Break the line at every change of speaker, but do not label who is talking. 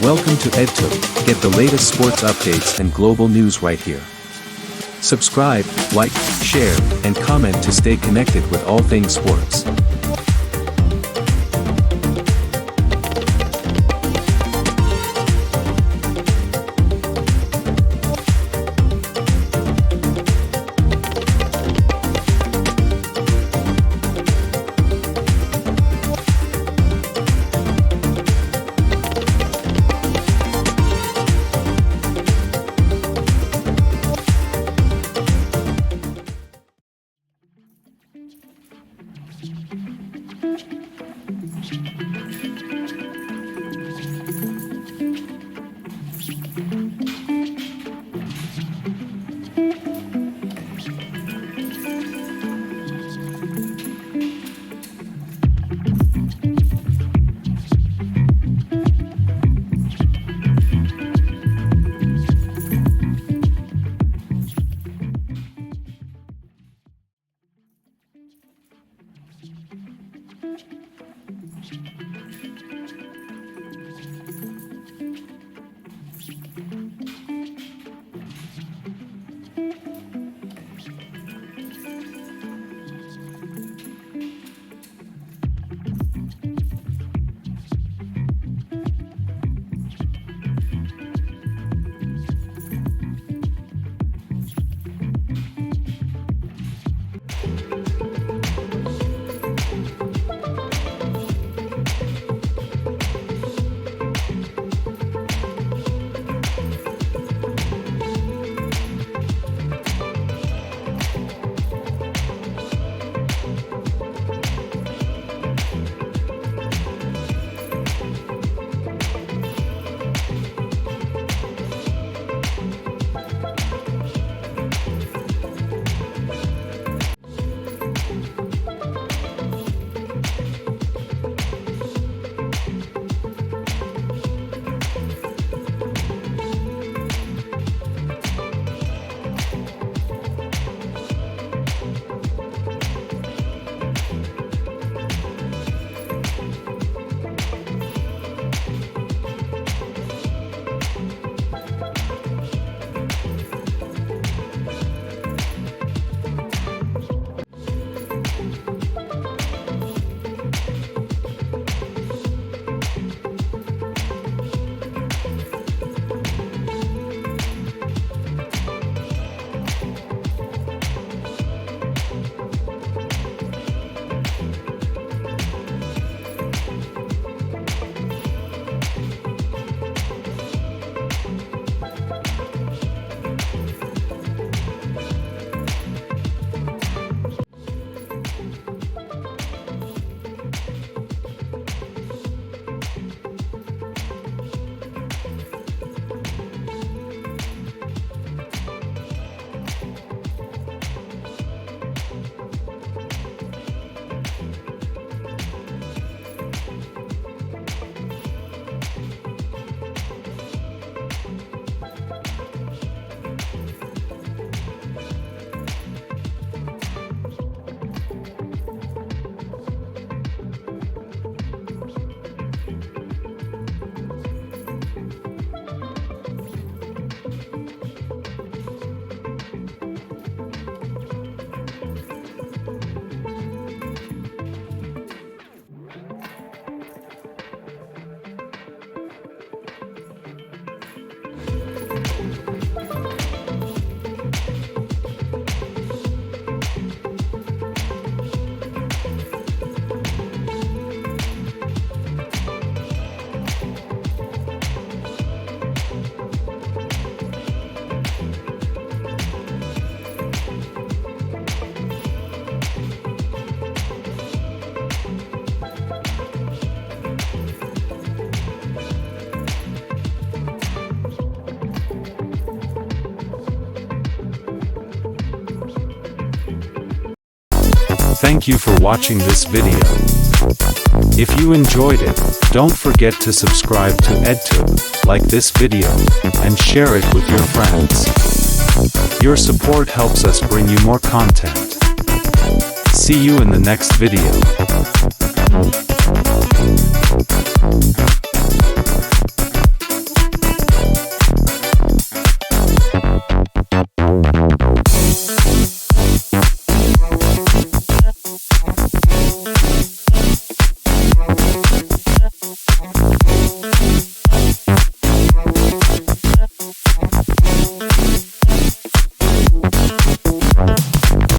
Welcome to Edtube. Get the latest sports updates and global news right here. Subscribe, like, share, and comment to stay connected with all things sports. Thank you for watching this video. If you enjoyed it, don't forget to subscribe to Edtube, like this video, and share it with your friends. Your support helps us bring you more content. See you in the next video.